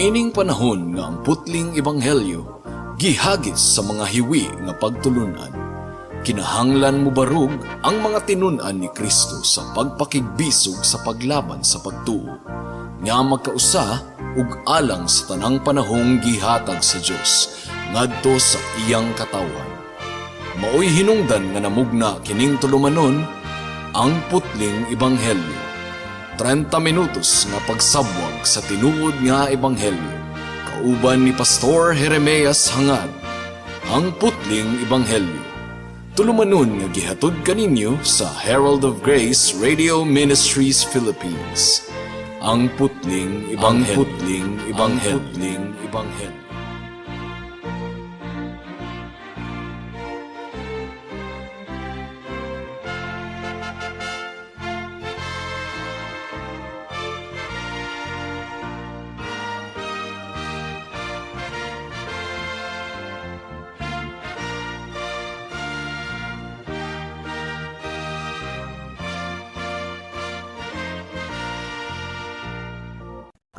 Niining panahon nga ang putling ebanghelyo gihagis sa mga hiwi nga pagtulunan. Kinahanglan mo barug ang mga tinun-an ni Kristo sa pagpakigbisog sa paglaban sa pagtuo, nga magkausa ug alang sa tanang panahong gihatag sa Dios ngadto sa iyang katawan. Maoy hinungdan nga namugna kining tulumanon ang putling ebanghelyo. 30 minutos nga pagsabwag sa tinuod nga ebanghelyo. Kauban ni Pastor Jeremias Hangad, ang putling ebanghelyo. Tulumanon nga gihatod kaninyo sa Herald of Grace Radio Ministries Philippines. Ang putling ebanghelyo.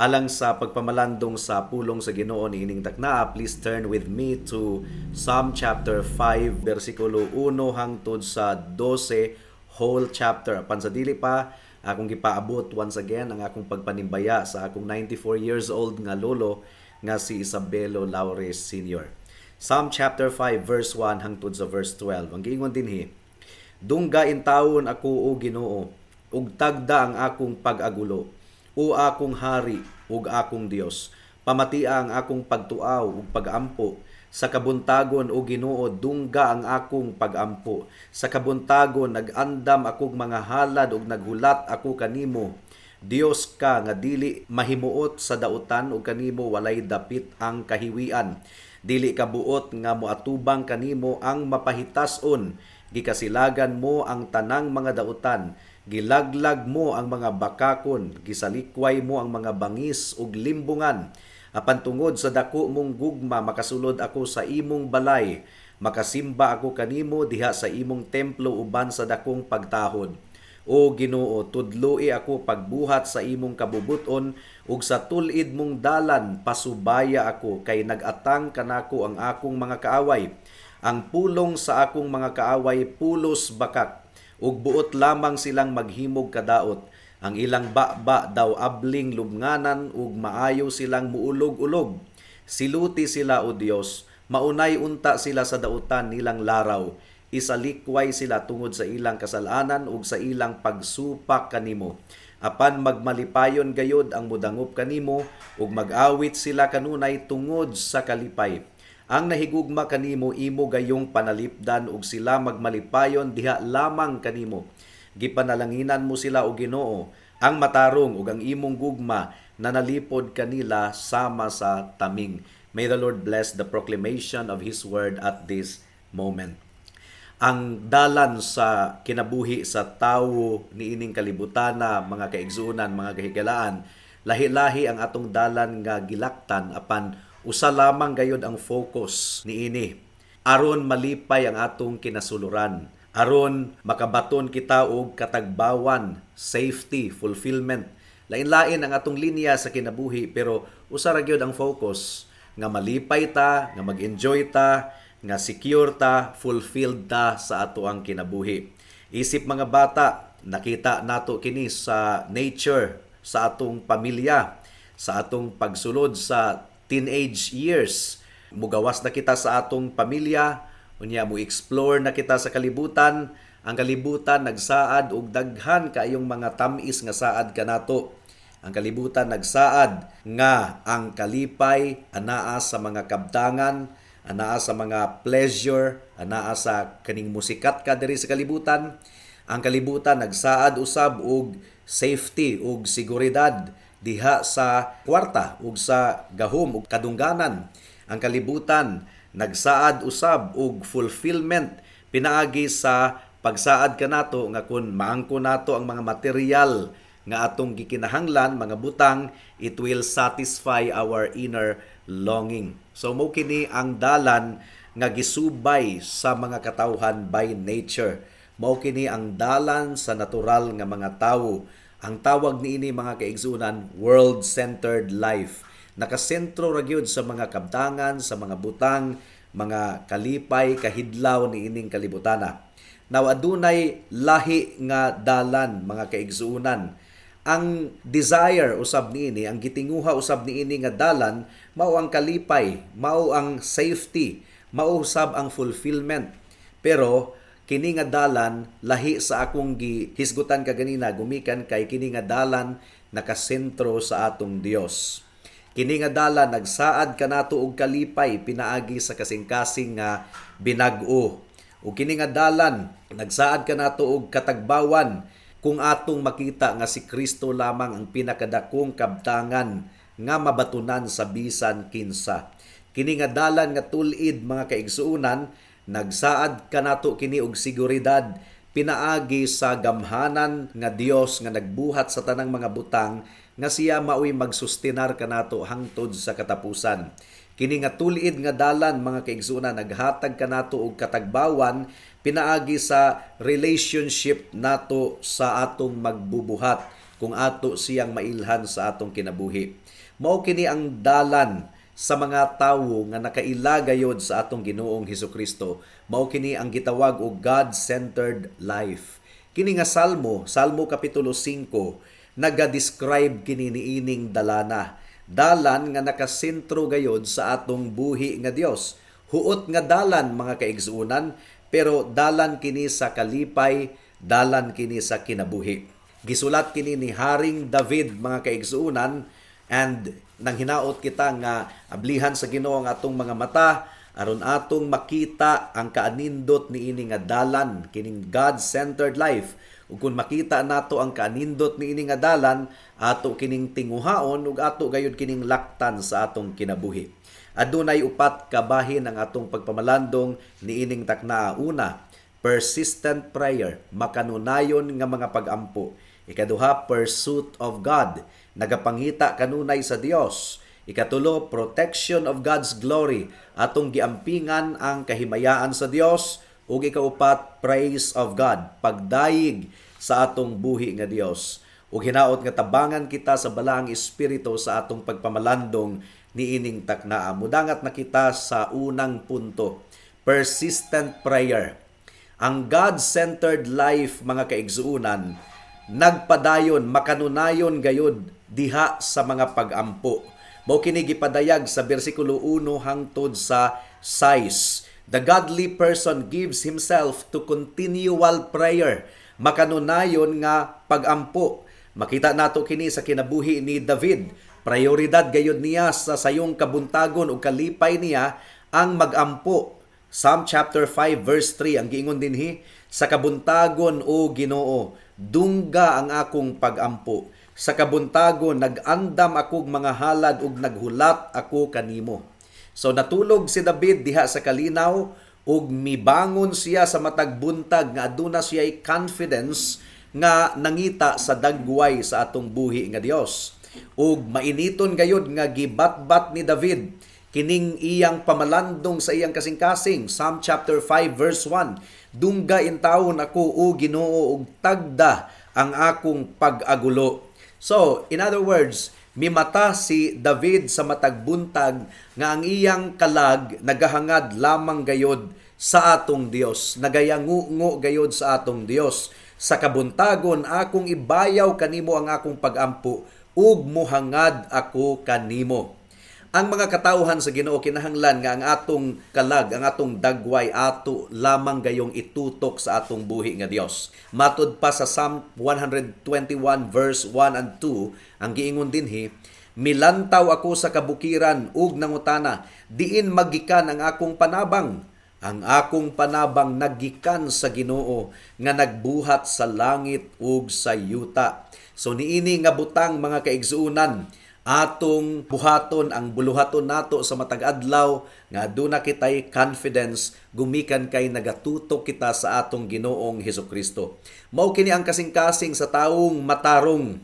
Alang sa pagpamalandong sa pulong sa Ginoo niining taknaa, please turn with me to Psalm chapter 5 versikulo 1 hangtod sa 12, whole chapter. Apan sa dili pa akong gipaabot once again ang akong pagpanimbaya sa akong 94 years old nga lolo nga si Isabelo Laures Sr. Psalm chapter 5 verse 1 hangtod sa verse 12. Ang giingon dinhi: Dungga in taon ako o Ginoo, ug tagda ang akong pag-agulo. O akong hari ug akong Dios, pamatia ang akong pagtuaw ug pagampo. Sa kabuntagon o Ginoo, dungga ang akong pagampo. Sa kabuntagon nagandam akong mga halad ug naghulat ako kanimo. Dios ka nga dili mahimuot sa dautan ug kanimo walay dapit ang kahiwian. Dili ka buot nga moatubang kanimo ang mapahitason. Gikasilagan mo ang tanang mga dautan. Gilaglag mo ang mga bakakon, gisalikway mo ang mga bangis ug limbungan. Apan tungod sa dako mong gugma, makasulod ako sa imong balay. Makasimba ako kanimo diha sa imong templo uban sa dakong pagtahod. O Ginoo, tudloi ako pagbuhat sa imong kabubuton ug sa tulid mong dalan pasubaya ako kay nagatang kanako ang akong mga kaaway. Ang pulong sa akong mga kaaway pulos bakak. Ug buot lamang silang maghimog kadaot. Ang ilang baba daw abling lubnganan ug maayo silang muulog-ulog. Siluti sila o Dios, maunay unta sila sa dautan nilang laraw. Isalikway sila tungod sa ilang kasalanan ug sa ilang pagsupak kanimo. Apan magmalipayon gayod ang mudangop kanimo ug mag-awit sila kanunay tungod sa kalipay. Ang nahigugma kanimo imo gayong panalipdan ug sila magmalipayon diha lamang kanimo. Gipanalanginan mo sila o Ginoo, ang matarong ug ang imong gugma nanalipod kanila sama sa taming. May the Lord bless the proclamation of His word at this moment. Ang dalan sa kinabuhi sa tawo niining kalibutan na mga kaigsuonan, mga kahigalaan, lahi-lahi ang atong dalan nga gilaktan apan usa lamang gayud ang focus niini. Aron malipay ang atong kinasuluran. Aron makabaton kita og katagbawan, safety, fulfillment. Lain-lain ang atong linya sa kinabuhi pero usa ra gyud ang focus nga malipay ta, nga mag-enjoy ta, nga secure ta, fulfilled ta sa ato ang kinabuhi. Isip mga bata, nakita nato kini sa nature, sa atong pamilya, sa atong pagsulod sa teenage years. Mugawas na kita sa atong pamilya, unya mo explore na kita sa kalibutan. Ang kalibutan nagsaad og daghan kaayong mga tamis nga saad kanato. Ang kalibutan nagsaad nga ang kalipay anaa sa mga kabtangan, anaa sa mga pleasure, anaa sa kaning musikat ka diri sa kalibutan. Ang kalibutan nagsaad usab og safety ug seguridad diha sa kwarta ug sa gahom ug kadungganan. Ang kalibutan nagsaad usab og fulfillment pinaagi sa pagsaad kanato nga kun maangko nato ang mga material nga atong gikinahanglan, mga butang, it will satisfy our inner longing. So mo kini ang dalan nga gisubay sa mga katawhan by nature. Mao kini ang dalan sa natural nga mga tawo. Ang tawag niini mga kaigsunan, world-centered life. nakasentro ra gyud sa mga kabtangan, sa mga butang, mga kalipay, kahidlaw ni ining kalibutana. Now adunay lahi nga dalan mga kaigsuunan. Ang desire usab niini, ang gitinguha usab niini nga dalan mao ang kalipay, mao ang safety, mao usab ang fulfillment. Pero kini nga dalan lahi sa akong gihisgutan kaganina gumikan kay kini nga dalan nakasentro sa atong Dios. Kini nga dalan nagsaad kanato og kalipay pinaagi sa kasing-kasing nga binag-o. Ug kini nga dalan nagsaad kanato og katagbawan kung atong makita nga si Kristo lamang ang pinakadakong kabtangan nga mabatunan sa bisan kinsa. Kini nga dalan nga tul-id mga kaigsuunan nagsaad kanato kini og seguridad pinaagi sa gamhanan nga Dios nga nagbuhat sa tanang mga butang nga siya maoy magsustenar kanato hangtod sa katapusan. Kini nga tul-id nga dalan mga kaigsuunan naghatag kanato og katagbawan pinaagi sa relationship nato sa atong magbubuhat kung ato siyang mailhan sa atong kinabuhi. Mao kini ang dalan sa mga tawo nga nakailagayod sa atong Ginoong Hesukristo. Mao kini ang gitawag og God-centered life. Kini nga Salmo kapitulo 5 naga-describe kini niining dalana. Dalan nga nakasentro gayod sa atong buhi nga Dios. Huot nga dalan mga kaigsuunan, pero dalan kini sa kalipay, dalan kini sa kinabuhi. Gisulat kini ni Haring David mga kaigsuunan, and nang hinaot kita nga ablihan sa Ginoo ang atong mga mata aron atong makita ang kaanindot niini nga dalan kining God-centered life. Ug kung makita nato ang kaanindot niini nga dalan, ato kining tinguhaon ug ato gayud kining laktan sa atong kinabuhi. Adunay upat ka bahin ang atong pagpamalandong niining takna. Una, persistent prayer, makanunayon nga mga pag-ampo. Ikaduha, pursuit of God, nagapangita kanunay sa Dios. Ikatulo, protection of God's glory, atong giampingan ang kahimayaan sa Dios. Ug ikaupat, praise of God, pagdayig sa atong buhi nga Dios. Ug hinaot nga tabangan kita sa balaang espiritu sa atong pagpamalandong niining taknaa. Mudangat na kita sa unang punto, persistent prayer. Ang God-centered life mga kaigsuunan nagpadayon, makanunayon gayud diha sa mga pag-ampo. Mao kini gipadayag sa bersikulo 1 hangtod sa 6. The godly person gives himself to continual prayer, makanunayon nga pag-ampo. Makita nato kini sa kinabuhi ni David. Prioridad gayud niya sa sayong kabuntagon o kalipay niya ang mag-ampo. Psalm chapter 5 verse 3 ang giingon dinhi, sa kabuntagon o Ginoo, dungga ang akong pag-ampo. Sa kabuntagon nag-andam akog mga halad ug naghulat ako kanimo. So natulog si David diha sa kalinaw ug mibangon siya sa matag buntag nga aduna siya'y confidence nga nangita sa dagway sa atong buhi nga Dios. Ug mainiton gayud nga gibatbat ni David kining iyang pamalandong sa iyang kasing-kasing. Psalm chapter 5 verse 1. Dungga intawon ako o Ginoo ug tagda ang akong pag-agulo. So, in other words, mimata si David sa matag buntag nga ang iyang kalag nagahangad lamang gayod sa atong Dios. Nagayangungo gayod sa atong Dios. Sa kabuntagon akong ibayaw kanimo ang akong pag-ampo ug mohangad ako kanimo. Ang mga katawhan sa Ginoo kinahanglan nga ang atong kalag, ang atong dagway ato lamang gayong itutok sa atong buhi nga Dios. Matud pa sa Psalm 121 verse 1 and 2, ang giingon dinhi, milantaw ako sa kabukiran ug nangutana, diin magikan ang akong panabang. Ang akong panabang naggikan sa Ginoo nga nagbuhat sa langit ug sa yuta. So niini nga butang mga kaigsuunan, atong buhaton ang buluhaton nato sa matag adlaw nga aduna kitay confidence gumikan kay nagatutok kita sa atong Ginoong Hesukristo. Mao kini ang kasing-kasing sa taong matarong.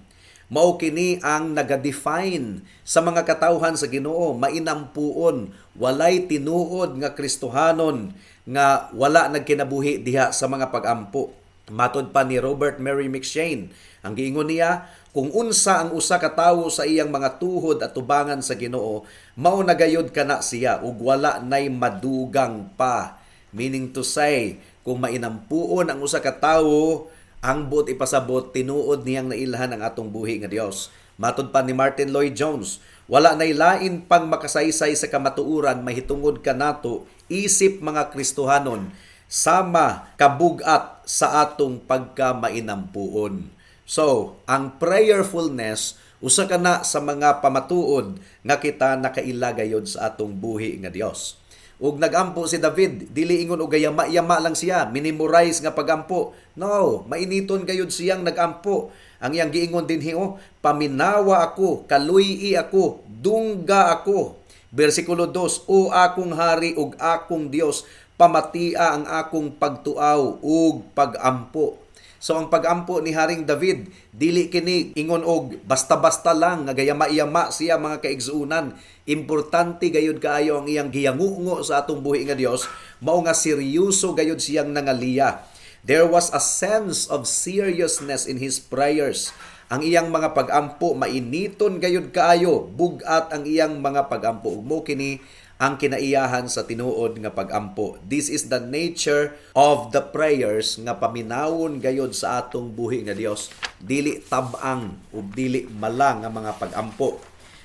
Mao kini ang naga-define sa mga katawhan sa Ginoo, mainampuon, walay tinuod nga Kristohanon nga wala nagkinabuhi diha sa mga pag-ampo. Matod pa ni Robert Mary McShane, ang giingon niya, kung unsa ang usa ka tawo sa iyang mga tuhod at tubangan sa Ginoo, mao na gayud kana siya ug wala nay madugang pa. Meaning to say, kung mainampuon ang usa ka tawo, ang buot ipasabot tinuod niyang nailhan ang atong buhi nga Dios. Matod pa ni Martin Lloyd Jones, wala nay lain pang makasaysay sa kamatuuran mahitungod kanato isip mga Kristohanon sama kabugat sa atong pagka-mainampuon. So, ang prayerfulness usa kana sa mga pamatuod nga kita nakaila gayud sa atong buhi nga Dios. Ug nagampo si David, dili ingon og gayama-yama lang siya, minimorize nga pagampo. No, mainiton gayud siyang nagampo. Ang iyang giingon dinhi paminawa ako, kaluy-i ako, dungga ako. Bersikulo 2, O akong hari ug akong Dios, pamatia ang akong pagtuaw ug pagampo. So ang pagampo ni Haring David, dili kini ingon og basta-basta lang nga gayama-yama siya mga kaigsuunan. Importante gayud kaayo ang iyang giyangungo sa atong buhi nga Dios, mao nga seryoso gayud siyang nangaliya. There was a sense of seriousness in his prayers. Ang iyang mga pagampo mainiton gayud kaayo, bugat ang iyang mga pagampo. Ug mo kini ang kinaiyahan sa tinuod nga pagampo. This is the nature of the prayers nga paminawon gayod sa atong buhi nga Dios. Dili tab-ang o dili malang nga mga pagampo.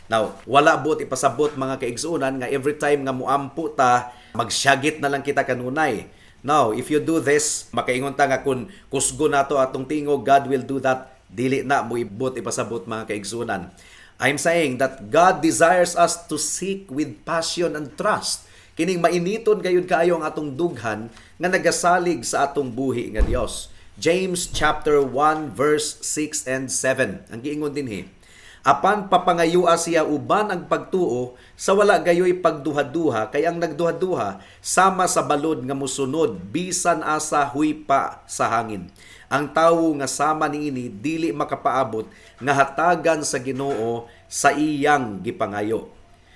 Now, wala buot ipasabot mga kaigsuunan nga every time nga muampo ta, magsyagit na lang kita kanunay. Now, if you do this, makaingon ta nga kung kusgo nato atong tingog, God will do that. Dili na mo ibot ipasabot mga kaigsuunan. I'm saying that God desires us to seek with passion and trust. Kining mainiton gayud kaayo ang atong dughan nga nagasalig sa atong buhi nga Dios. James chapter 1 verse 6 and 7. Ang giingon dinhi, apan papangayua siya uban ang pagtuo sa wala gayoy pagduha-duha kay ang nagduha-duha sama sa balod nga musunod bisan asa huy pa sa hangin. Ang tawo nga sama niini dili makapaabot nga hatagan sa Ginoo sa iyang gipangayo.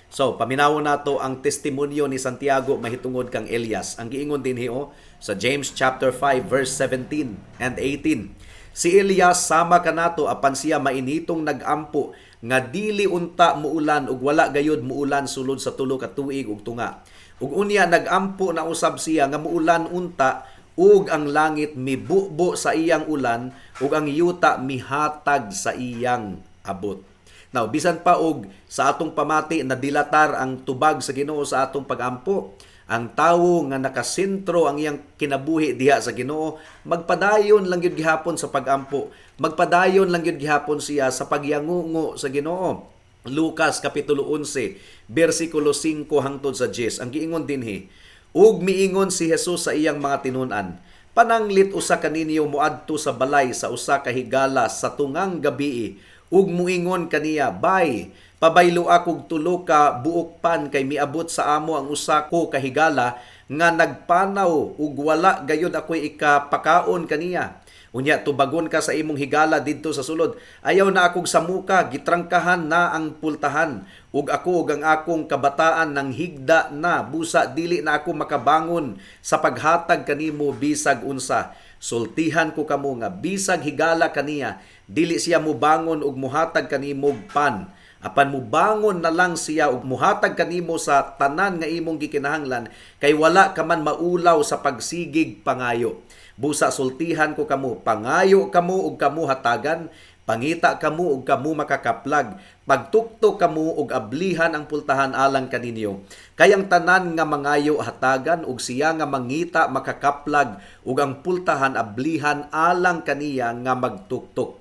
So, paminawon nato ang testimonyo ni Santiago mahitungod kang Elias. Ang giingon dinhi sa James chapter 5 verse 17 and 18. Si Elias sama kanato apan siya mainitong nagampo nga dili unta muulan ug wala gayud muulan sulod sa tulo ka tuig ug tunga. Ug unya nagampo na usab siya nga muulan unta ug ang langit mibubo sa iyang ulan ug ang yuta mihatag sa iyang abot. Now, bisan pa og sa atong pamati na dilatar ang tubag sa Ginoo sa atong pagampo, ang tawo nga nakasentro ang iyang kinabuhi diha sa Ginoo, magpadayon lang gyud gihapon sa pagampo. Magpadayon lang gyud gihapon siya sa pagyangungo sa Ginoo. Lucas kapitulo 11, bersikulo 5 hangtod sa 10. Ang giingon dinhi, ug miingon si Jesus sa iyang mga tinun-an, pananglit usa kaninyo moadto sa balay sa usa ka higala sa tungang gabii, ug muingon kaniya, bay, pabaylo akog tulo ka buok pan kay miabot sa amo ang usa ko ka higala nga nagpanaw ug wala gayud ako'y ikapakaon kaniya. Unya tubagon ka sa imong higala didto sa sulod. Ayaw na akong samuka, gitrangkahan na ang pultahan. Ug ako ug ang akong kabataan nang higda na, busa dili na ako makabangon sa paghatag kanimo bisag unsa. Sultihan ko kamo nga bisag higala kaniya, dili siya mubangon ug muhatag kanimo pan. Apan mubangon na lang siya ug muhatag kanimo sa tanan nga imong gikinahanglan kay wala ka man maulaw sa pagsigig pangayo. Busa sultihan ko kamo, pangayo kamo ug kamo hatagan, pangita kamo ug kamo makakaplag, pagtuktok kamo ug ablihan ang pultahan alang kaninyo. Kay ang tanan nga mangayo hatagan ug siya nga mangita makakaplag ug ang pultahan ablihan alang kaniya nga magtuktok.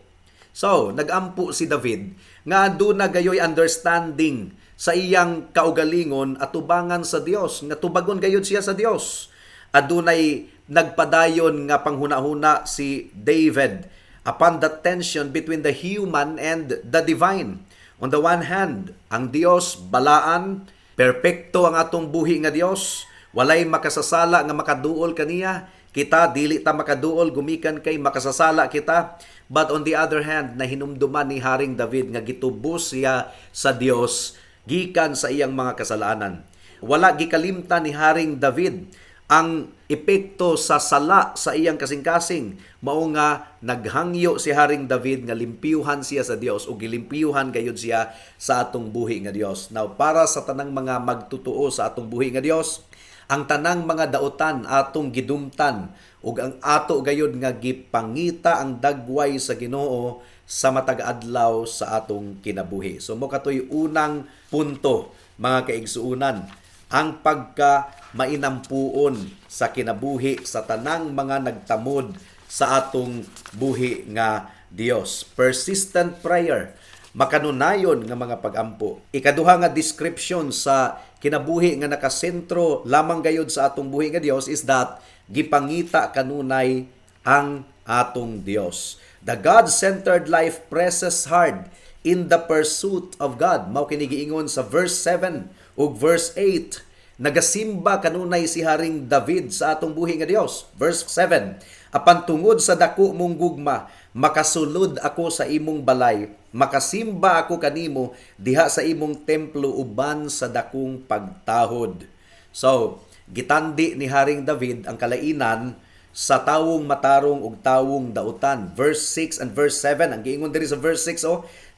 So, nagampo si David nga aduna gayoy understanding sa iyang kaugalingon at tubangan sa Dios, nga tubagon gayud siya sa Dios. Adunay nagpadayon nga panghuna-huna si David upon the tension between the human and the divine. On the one hand, ang Dios balaan, perpekto ang atong buhi nga Dios, walay makasasala nga makaduol kaniya. Kita dili ta makaduol gumikan kay makasasala kita. But on the other hand, nahinumduman ni Haring David nga gitubos siya sa Dios gikan sa iyang mga kasalanan. Wala gikalimtan ni Haring David ang epekto sa sala sa iyang kasing-kasing mao nga naghangyo si Haring David nga limpiyuhan siya sa Dios o gilimpiyuhan gayud siya sa atong buhi nga Dios. Now para sa tanang mga magtutuo sa atong buhi nga Dios, ang tanang mga dautan atong gidumtan ug ang ato gayud nga gipangita ang dagway sa Ginoo sa matag adlaw sa atong kinabuhi. So mo katoy unang punto mga kaigsuunan, ang pagka mainampuon sa kinabuhi sa tanang mga nagtamod sa atong buhi nga Dios. Persistent prayer, makanunayon nga mga pagampo. Ikaduha nga description sa kinabuhi nga nakasentro lamang gayud sa atong buhi nga Dios is that gipangita kanunay ang atong Dios. The God-centered life presses hard in the pursuit of God. Mao kini giingon sa verse 7 ug verse 8. Nagasimba kanunay si Haring David sa atong buhi nga Dios. Verse 7. Apan tungod sa dako mong gugma, makasulod ako sa imong balay, makasimba ako kanimo diha sa imong templo uban sa dakong pagtahod. So, gitandi ni Haring David ang kalainan sa tawong matarong ug tawong dautan. Verse 6 and verse 7, ang giingon diri sa verse 6,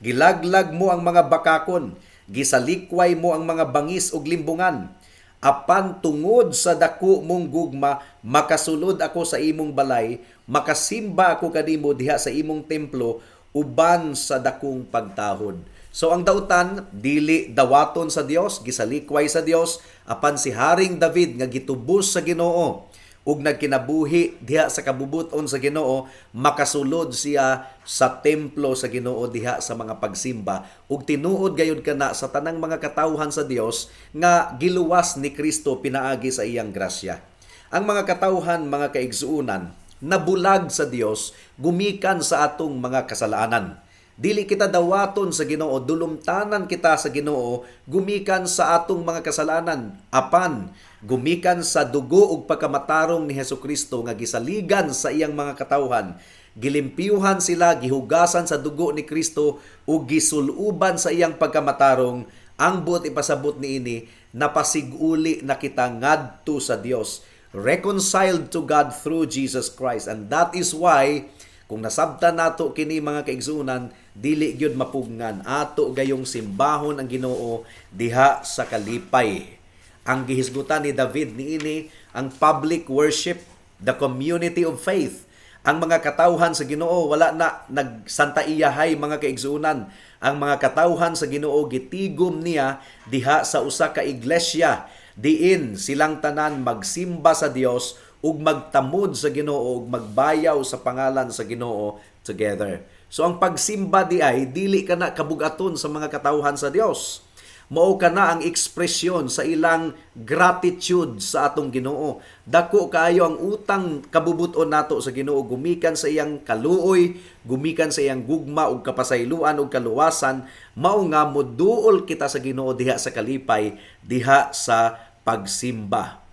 gilaglag mo ang mga bakakon, gisalikway mo ang mga bangis ug limbungan. Apan tungod sa dako mong gugma, makasulod ako sa imong balay, makasimba ako kanimo diha sa imong templo uban sa dakong pagtahod. So ang dautan dili dawaton sa Dios, gisalikway sa Dios, apan si Haring David nga gitubos sa Ginoo ug nagkinabuhi diha sa kabubuton sa Ginoo, makasulod siya sa templo sa Ginoo diha sa mga pagsimba ug tinuod gayud kana sa tanang mga katawhan sa Dios nga giluwas ni Kristo pinaagi sa iyang grasya. Ang mga katawhan, mga kaigsuunan, nabulag sa Dios gumikan sa atong mga kasalanan. Dili kita dawaton sa Ginoo, dulumtanan kita sa Ginoo gumikan sa atong mga kasalanan, apan gumikan sa dugo ug pagkamatarong ni Hesukristo nga gisaligan sa iyang mga katawhan. Gilimpiyuhan sila, gihugasan sa dugo ni Kristo ug gisuluban sa iyang pagkamatarong. Ang buot ipasabot niini, napasiguli na kita ngadto sa Dios, reconciled to God through Jesus Christ. And that is why kung nasabtan nato kini mga kaigsuunan, dili gyud mapugngan ato gayong simbahon ang Ginoo diha sa kalipay. Ang gihisgutan ni David niini ang public worship, the community of faith. Ang mga katawhan sa Ginoo wala na nagsanta iyahay mga kaigsuunan. Ang mga katawhan sa Ginoo gitigom niya diha sa usa ka iglesia diin silang tanan magsimba sa Dios ug magtamod sa Ginoo ug magbayaw sa pangalan sa Ginoo together. So ang pagsimba di ay dili kana kabugaton sa mga katawhan sa Dios. Mao kana ang ekspresyon sa ilang gratitude sa atong Ginoo. Dako kaayo ang utang kabubuton nato sa Ginoo gumikan sa iyang kaluoy, gumikan sa iyang gugma ug kapasayloan ug kaluwasan, mao nga moduol kita sa Ginoo diha sa kalipay, diha sa pagsimba.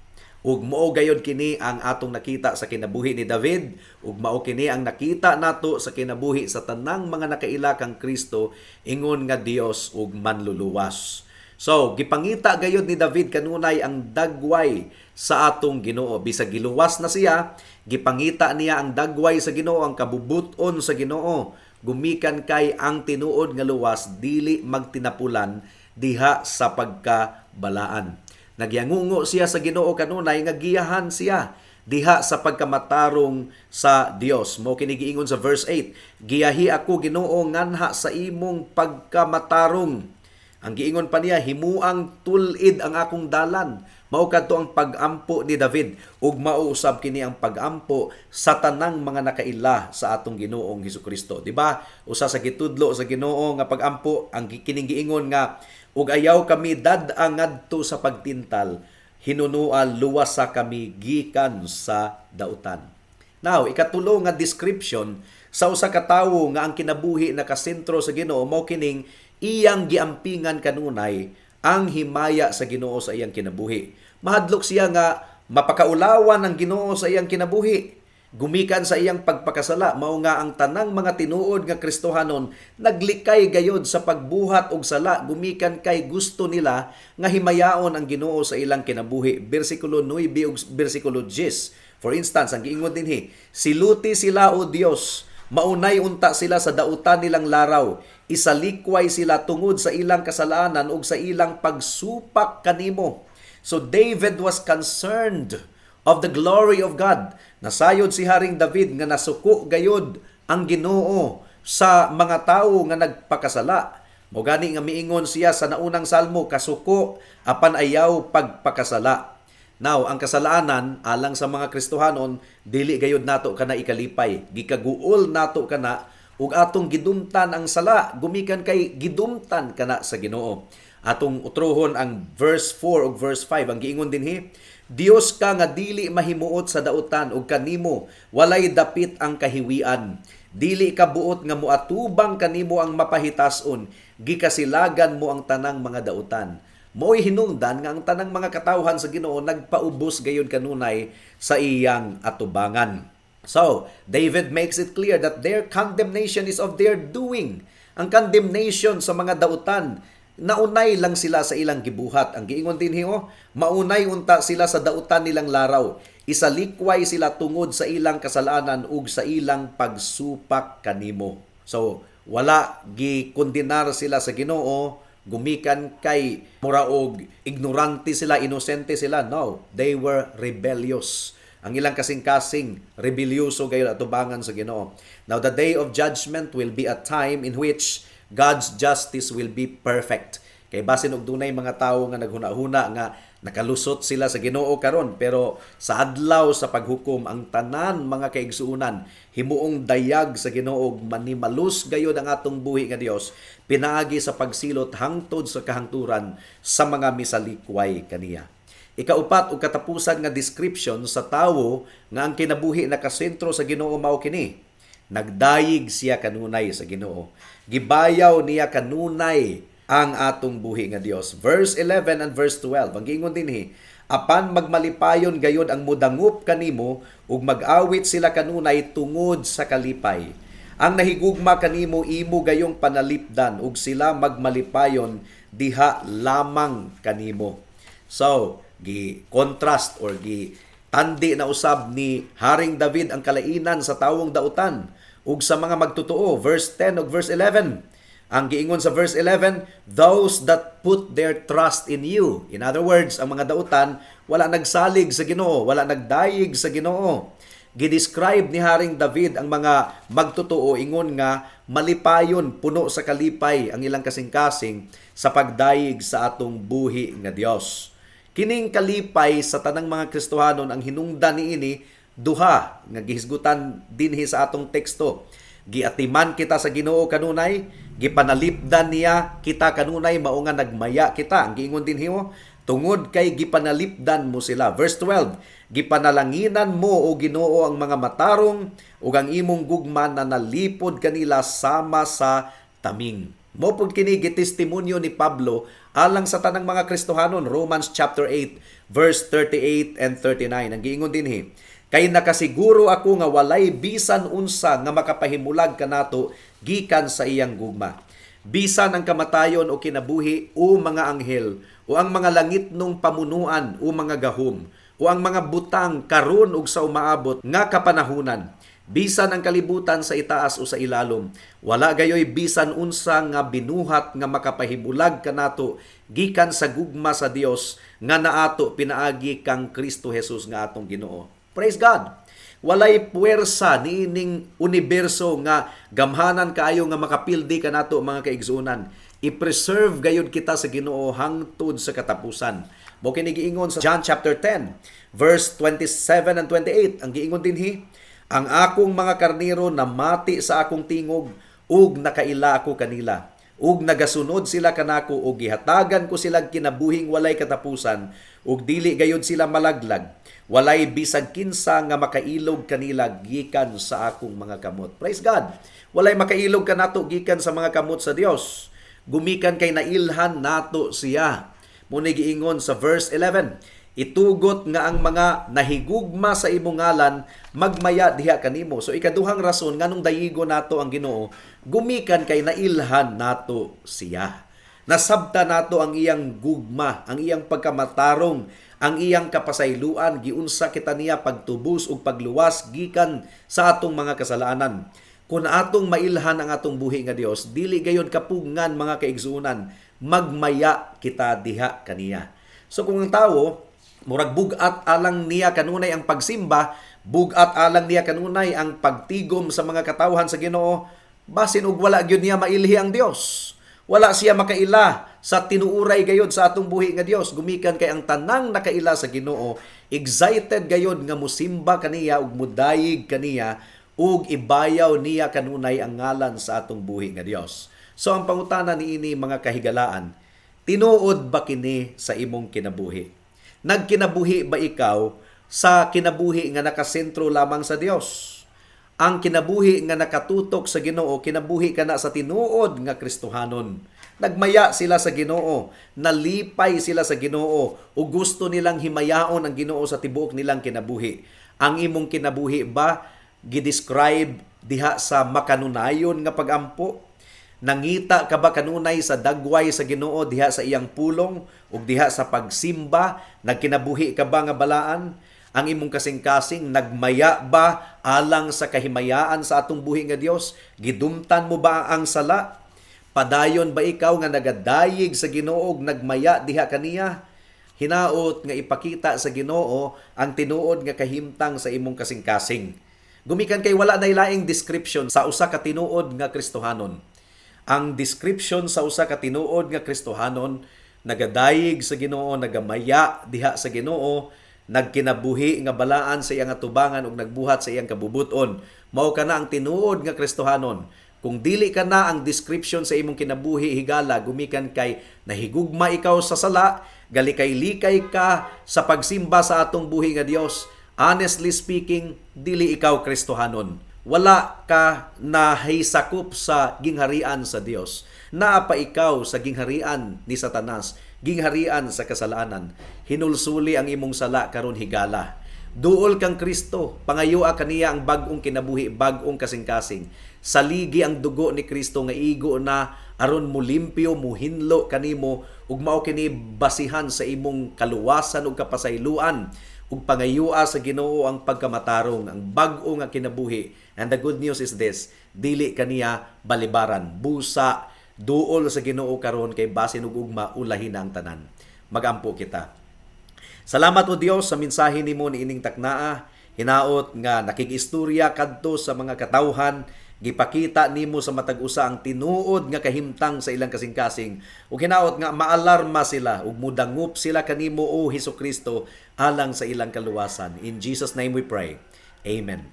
Ug mao gayud kini ang atong nakita sa kinabuhi ni David, ug mao kini ang nakita nato sa kinabuhi sa tanang mga nakaila kang Kristo ingon nga Dios ug manluluwas. So gipangita gayud ni David kanunay ang dagway sa atong Ginoo. Bisag giluwas na siya, gipangita niya ang dagway sa Ginoo, ang kabubuton sa Ginoo. Gumikan kay ang tinuod nga luwas dili magtinapulan diha sa pagkabalaan. Nagyangungo siya sa Ginoo kanunay nga giyahan siya diha sa pagkamatarong sa Dios. Mao kini giingon sa verse 8, giyahi ako Ginoo nganha sa imong pagkamatarong. Ang giingon pa niya, himuang tulid ang akong dalan. Mao kadto ang pag-ampo ni David ug mao usab kini ang pag-ampo sa tanang mga nakaila sa atong Ginoong Hesukristo. Di ba? Usa sa gitudlo sa Ginoo nga pag-ampo ang kining giingon nga ug ayaw kami dad-a ngadto sa pagtintal, hinunua luwasa kami gikan sa dautan. Now, ikatulo nga description sa usa ka tawo nga ang kinabuhi nakasentro sa Ginoo mao kining iyang giampingan kanunay ang himaya sa Ginoo sa iyang kinabuhi. Mahadlok siya nga mapakaulawan ang Ginoo sa iyang kinabuhi. Gumikan sa iyang pagpakasala, mao nga ang tanang mga tinuod nga Kristohanon naglikay gayod sa pagbuhat og sala, gumikan kay gusto nila nga himayaon ang Ginoo sa ilang kinabuhi. Bersikulo 9 ug bersikulo 10. For instance, ang giingon dinhi, siluti sila o Dios, maunay unta sila sa dautan nilang laraw, isalikway sila tungod sa ilang kasalanan ug sa ilang pagsupak kanimo. So David was concerned of the glory of God. Nasayod si Haring David nga nasuko gayod ang Ginoo sa mga tawo nga nagpakasala. Mo gani nga miingon siya sa naunang salmo, kasuko apan ayaw pagpakasala. Now, ang kasalanan alang sa mga Kristohanon dili gayud nato kana ikalipay. Gikaguol nato kana ug atong gidumtan ang sala, gumikan kay gidumtan kana sa Ginoo. Atong utrohon ang verse 4 ug verse 5. Ang giingon dinhi, Dios ka nga dili mahimuot sa dautan ug kanimo walay dapit ang kahiwian. Dili ka buot nga moatubang kanimo ang mapahitason, gikasilagan mo ang tanang mga dautan. Mo'y hinungdan nga ang tanang mga katawhan sa Ginoo nagpaubos gayon kanunay sa iyang atubangan. So, David makes it clear that their condemnation is of their doing. Ang condemnation sa mga dautan, naunay lang sila sa ilang gibuhat. Ang giingon din hiyo, maunay unta sila sa dautan nilang laraw. Isalikway sila tungod sa ilang kasalanan ug sa ilang pagsupak kanimo. So, wala gikondenar sila sa Ginoo, gumikan kay muraog ignorante sila, inosente sila. No, they were rebellious. Ang ilang kasing-kasing rebelyoso gayon atubangan sa Ginoo. Now, the day of judgment will be a time in which God's justice will be perfect. Kay basin og dunay mga tawo nga naghuna-huna nga nakalusot sila sa Ginoo karon, pero sa adlaw sa paghukom ang tanan mga kaigsuonan himuong dayag sa Ginoo, manimalus gayud ang atong buhi nga Dios, pinaagi sa pagsilot hangtod sa kahangturan sa mga misalikway kaniya. Ikaupat ug katapusan nga description sa tawo nga ang kinabuhi nakasentro sa Ginoo mao kini. Nagdayig siya kanunay sa Ginoo. Gibayaw niya kanunay ang atong buhi nga Dios. Verse 11 and verse 12. Ang giingon dinhi, apan magmalipayon gayud ang mudangup kanimo ug mag-awit sila kanunay tungod sa kalipay. Ang nahigugma kanimo imo gayong panalipdan ug sila magmalipayon diha lamang kanimo. So, gi-contrast or gi-tandi na usab ni Haring David ang kalainan sa tawong dautan ug sa mga magtotoo. Verse 10 ug verse 11. Ang giingon sa verse 11, those that put their trust in you. In other words, ang mga dautan wala nagsalig sa Ginoo, wala nagdayig sa Ginoo. Gidescribe ni Haring David ang mga magtotoo, ingon nga malipayon, puno sa kalipay ang ilang kasing-kasing sa pagdayig sa atong buhi nga Dios. Kining kalipay sa tanang mga Kristohanon ang hinungdan niini duha nga gihisgutan dinhi sa atong teksto. Giatiman kita sa Ginoo kanunay, gipanalipdan niya kita kanunay, mao nga nagmaya kita. Ang giingon dinhi tungod kay gipanalipdan mo sila. Verse 12, gipanalanginan mo o Ginoo ang mga matarong ug ang imong gugma na nalipod kanila sama sa taming. Mo pud kini gitestimonyo ni Pablo alang sa tanang mga Kristohanon. Romans chapter 8 verse 38 and 39. Ang giingon dinhi, kay nakasiguro ako nga walay bisan unsa nga makapahimulag kanato gikan sa iyang gugma. Bisan ang kamatayon o kinabuhi o mga anghel o ang mga langit nung pamunuan o mga gahom o ang mga butang karon ug sa umaabot nga kapanahunan. Bisan ang kalibutan sa itaas o sa ilalom, wala gayoy bisan unsa nga binuhat nga makapahimulag kanato gikan sa gugma sa Dios nga naato pinaagi kang Kristo Jesus nga atong Ginoo. Praise God. Walay puwersa niining universo nga gamhanan kaayo nga makapildi kanato mga kaigsuonan. I-preserve gayud kita sa Ginoo hangtod sa katapusan. Mo kini giingon sa John chapter 10 verse 27 and 28. Ang giingon dinhi, ang akong mga karnero na mati sa akong tingog ug nakaila ako kanila. Ug nagasunod sila kanako ug gihatagan ko silang kinabuhing walay katapusan ug dili gayud sila malaglag. Walay bisag kinsa nga makailog kanila gikan sa akong mga kamot. Praise God. Walay makailog kanato gikan sa mga kamot sa Dios. Gumikan kay nailhan nato siya. Muna giingon sa verse 11, Itugot nga ang mga nahigugma sa imong ngalan magmaya diha kanimo. So ikaduhang rason nganong dayigo nato ang Ginoo, gumikan kay nailhan nato siya. Nasabta nato ang iyang gugma, ang iyang pagkamatarong, ang iyang kapasayloan, giunsa kita niya pagtubos ug pagluwas gikan sa atong mga kasalanan. Kung atong mailhan ang atong buhi nga Dios, dili gayon kapugngan mga kaigsuonan, magmaya kita diha kaniya. So kung ang tawo murag bugat alang niya kanunay ang pagsimba, bugat alang niya kanunay ang pagtigom sa mga katawhan sa Ginoo, basin ug wala gyud niya mailhi ang Dios. Wala siya makaila sa tinuuray gayod sa atong buhi nga Dios. Gumikan kay ang tanang nakaila sa Ginoo, excited gayod nga musimba kaniya ug mudayig kaniya ug ibayaw niya kanunay ang ngalan sa atong buhi nga Dios. So ang pangutana niini mga kahigalaan, tinuod ba kini sa imong kinabuhi? Nagkinabuhi ba ikaw sa kinabuhi nga nakasentro lamang sa Dios? Ang kinabuhi nga nakatutok sa Ginoo, kinabuhi ka na sa tinuod nga Kristohanon. Nagmaya sila sa Ginoo, nalipay sila sa Ginoo, ug gusto nilang himayaon ang Ginoo sa tibuok nilang kinabuhi. Ang imong kinabuhi ba gidescribe diha sa makanunayon nga pagampo? Nangita ka ba kanunay sa dagway sa Ginoo diha sa iyang pulong ug diha sa pagsimba? Nagkinabuhi ka ba nga balaan? Ang imong kasing-kasing nagmaya ba alang sa kahimayaan sa atong buhi nga Dios? Gidumtan mo ba ang sala? Padayon ba ikaw nga nagadayig sa Ginoo ug nagmaya diha kaniya? Hinaot nga ipakita sa Ginoo ang tinuod nga kahimtang sa imong kasing-kasing. Gumikan kay wala nay laing description sa usa ka tinuod nga Kristohanon. Ang description sa usa ka tinuod nga Kristohanon, nagadayig sa Ginoo, nagamaya diha sa Ginoo, nagkinabuhi nga balaan sa iyang atubangan ug nagbuhat sa iyang kabubuton. Mao kana ang tinuod nga Kristohanon. Kung dili ka na ang description sa imong kinabuhi higala, gumikan kay nahigugma ikaw sa sala, galikay-likay ka sa pagsimba sa atong buhi nga Dios. Honestly speaking, dili ikaw Kristohanon. Wala ka nahisakop sa gingharian sa Dios. Naa pa ikaw sa gingharian ni Satanas, gingharian sa kasalanan. Hinulsuli ang imong sala karon higala. Duol kang Kristo, pangayua kaniya ang bag-ong kinabuhi, bag-ong kasing-kasing. Saligi ang dugo ni Kristo nga igo na aron mo limpyo, mo hinlo kanimo ug mao kini basihan sa imong kaluwasan ug kapasayloan ug pangayua sa Ginoo ang pagkamatarong, ang bag-o nga kinabuhi. And the good news is this, dili kaniya balibaran, busa, duol sa Ginoo karon kay basin ug ugma ulahin na ang tanan. Magampo kita. Salamat o Dios sa mensahe nimo niining taknaa. Hinaot nga nakigistorya kadto sa mga katawhan, gipakita nimo sa matag usa ang tinuod nga kahimtang sa ilang kasing-kasing. Ug hinaot nga maalarma sila ug mudangup sila kanimo o Hesukristo alang sa ilang kaluwasan. In Jesus' name we pray. Amen.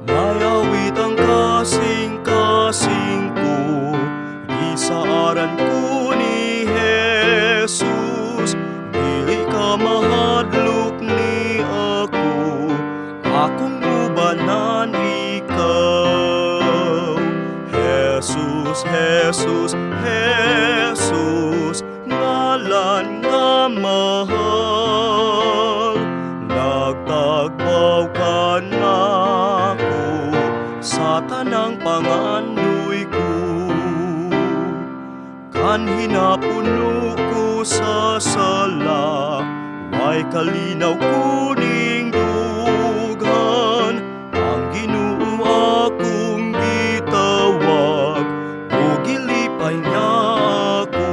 Mayawit ang kasing-kasing ko, gisaaran ko ni Jesus. Dili ka mahadlok ni ako, akong ubanan ikaw. Jesus, Jesus, Jesus, ngalan nga mahal. Nagtagpaw ka na sa tanang pangandoy ko, kan hinapuno ko sa sala, way kalinaw kuning dughan. Ang Ginoo akong gitawag, o gilipay niya ako.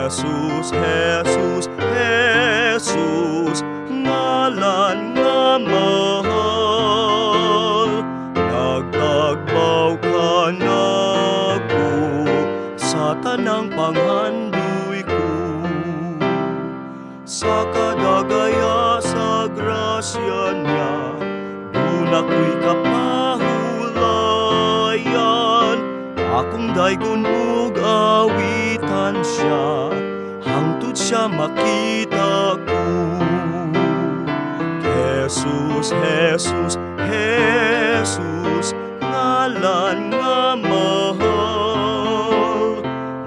Jesus, Jesus, Jesus, ngalan nga mahal. Nagtagbaw ka na ko sa tanang panghandoy ko. Sa kadagaya sa grasya niya, dun ako'y kapahulayan. Akong daygon ug awitan siya, hangtod siya makita ko. Jesus, Jesus, Jesus, ngalan nga mahal.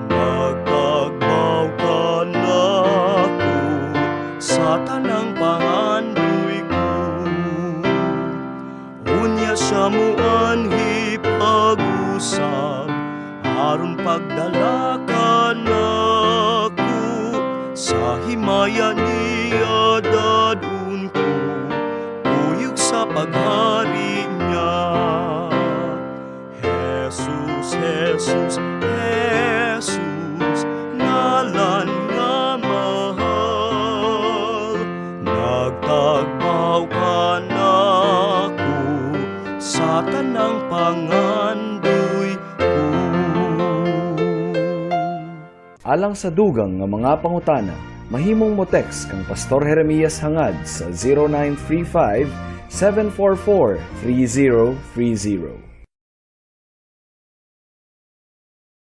Nagtagbaw ka nako sa tanang pangandoy ko. Unya siya mo anhi pag-usap, aron pagdala ka nako sa himaya niya dadun ko, tuyog sa paghari niya. Jesus, Jesus, Jesus, ngalan nga mahal. Nagtagbaw ka nako sa tanang pangandoy ko. Alang sa dugang nga mga pangutana, mahimong mo text kang Pastor Jeremias hangad sa 0935 744 3030.